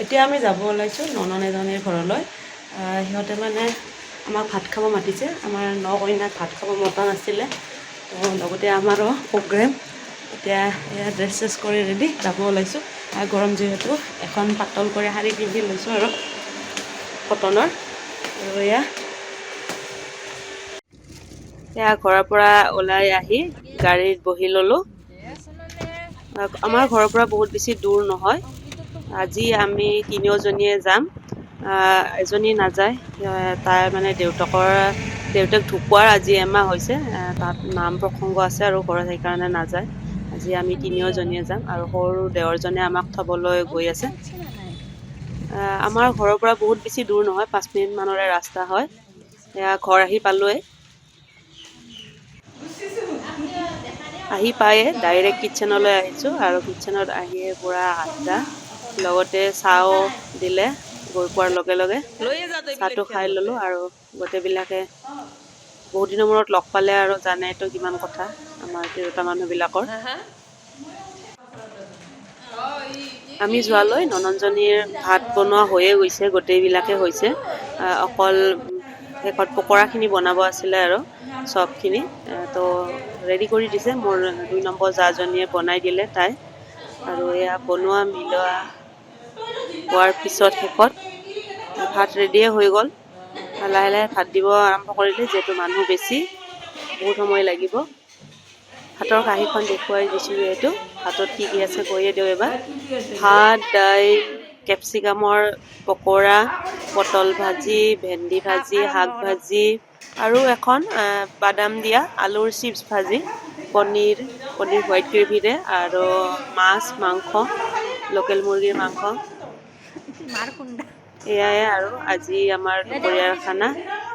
এতিয়া আমি যাব ওলাইছোঁ ননন এজনীৰ ঘৰলৈ। সিহঁতে মানে আমাক ভাত খাব মাতিছে। আমাৰ ন কইনাক ভাত খাব মতা নাছিলে, তো লগতে আমাৰো প্ৰগ্ৰেম। এতিয়া এয়া ড্ৰেছ চেছ কৰি ৰেডি যাব ওলাইছোঁ। গৰম যিহেতু এখন পাতল কৰি শাৰী পিন্ধি লৈছোঁ আৰু কটনৰ। আৰু এয়া ঘৰৰ পৰা ওলাই আহি গাড়ীত বহি ল'লোঁ। আমাৰ ঘৰৰ পৰা বহুত বেছি দূৰ নহয়। আজি আমি তিনিওজনীয়ে যাম। এজনী নাযায়, তাই মানে দেউতাক ঢুকোৱাৰ আজি এমাহ হৈছে। তাত নাম প্ৰসংগ আছে আৰু ঘৰত, সেইকাৰণে নাযায়। আজি আমি তিনিওজনীয়ে যাম আৰু সৰু দেৱৰজনে আমাক থবলৈ গৈ আছে। আমাৰ ঘৰৰ পৰা বহুত বেছি দূৰ নহয়, 5 মিনিট মানৰে ৰাস্তা হয়। এয়া ঘৰ আহি পালোৱে। আহি পায়ে ডাইৰেক্ট কিটচেনলৈ আহিছোঁ আৰু কিটচেনত আহিয়ে পুৰা আড্ডা, লগতে চাহও দিলে। গৈ পোৱাৰ লগে লগে চাহটো খাই ল'লোঁ আৰু গোটেইবিলাকে বহুত দিনৰ মূৰত লগ পালে আৰু জানেতো কিমান কথা আমাৰ তিৰোতা মানুহবিলাকৰ। আমি যোৱালৈ নননজনীৰ ভাত বনোৱা হৈয়ে গৈছে, গোটেইবিলাকে হৈছে। অকল শেষত পকৰাখিনি বনাব আছিলে আৰু চবখিনি তো ৰেডি কৰি দিছে। মোৰ 2 নম্বৰ জাজনীয়ে বনাই দিলে তাই। আৰু এয়া বনোৱা মিলোৱা হোৱাৰ পিছত শেষত ভাত ৰেডিয়ে হৈ গ'ল। লাহে লাহে ভাত দিব আৰম্ভ কৰিলে, যিহেতু মানুহ বেছি, বহুত সময় লাগিব। ভাতৰ কাঁহীখন দেখুৱাই দিছোঁ যিহেতু, ভাতত কি কি আছে কৈয়ে দিওঁ এবাৰ। ভাত, দাইল, কেপচিকামৰ পকৰা, পটল ভাজি, ভেন্দি ভাজি, শাক ভাজি আৰু এখন বাদাম দিয়া আলুৰ চিপছ ভাজি, পনীৰ হোৱাইট গ্ৰেভিৰে আৰু মাছ, মাংস, লোকেল মুৰ্গীৰ মাংস। এয়াই আৰু আজি আমাৰ দুপৰীয়াৰ খানা।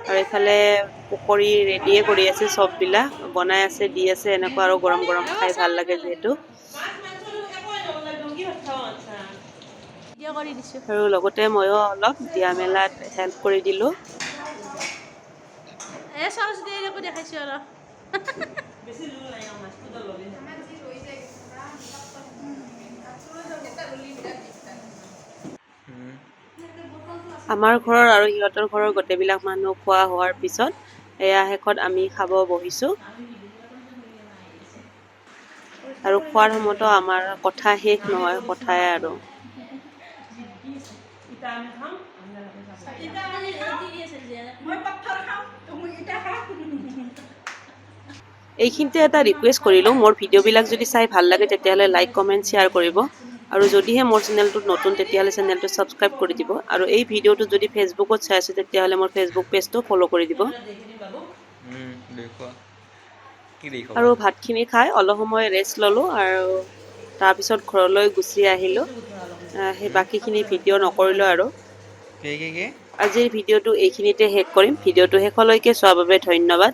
আৰু এইফালে পকৰি ৰেডিয়ে কৰি আছে, চববিলাক বনাই আছে, দি আছে। এনেকুৱা আৰু গৰম গৰম খাই ভাল লাগে যিহেতু। আৰু লগতে ময়ো অলপ দিয়া মেলাত হেল্প কৰি দিলোঁ। দেখাইছোঁ আৰু আমাৰ ঘৰৰ আৰু সিহঁতৰ ঘৰৰ গোটেইবিলাক মানুহ খোৱা হোৱাৰ পিছত এয়া শেষত আমি খাব বহিছোঁ। আৰু খোৱাৰ সময়তো আমাৰ কথা শেষ নহয়, কথাই আৰু। এইখিনিতে এটা ৰিকুৱেষ্ট কৰিলোঁ, মোৰ ভিডিঅ'বিলাক যদি চাই ভাল লাগে তেতিয়াহ'লে লাইক, কমেণ্ট, শ্বেয়াৰ কৰিব। আৰু যদিহে মোৰ চেনেলটোত নতুন তেতিয়াহ'লে চেনেলটো ছাবস্ক্ৰাইব কৰি দিব। আৰু এই ভিডিঅ'টো যদি ফেচবুকত চাই আছে তেতিয়াহ'লে মোৰ ফেচবুক পেজটো ফ'ল' কৰি দিব। আৰু ভাতখিনি খাই অলপ সময় ৰেষ্ট ল'লোঁ আৰু তাৰপিছত ঘৰলৈ গুচি আহিলোঁ। সেই বাকীখিনি ভিডিঅ' নকৰিলোঁ আৰু। আজিৰ ভিডিঅ'টো এইখিনিতে শেষ কৰিম। ভিডিঅ'টো শেষলৈকে চোৱাৰ বাবে ধন্যবাদ।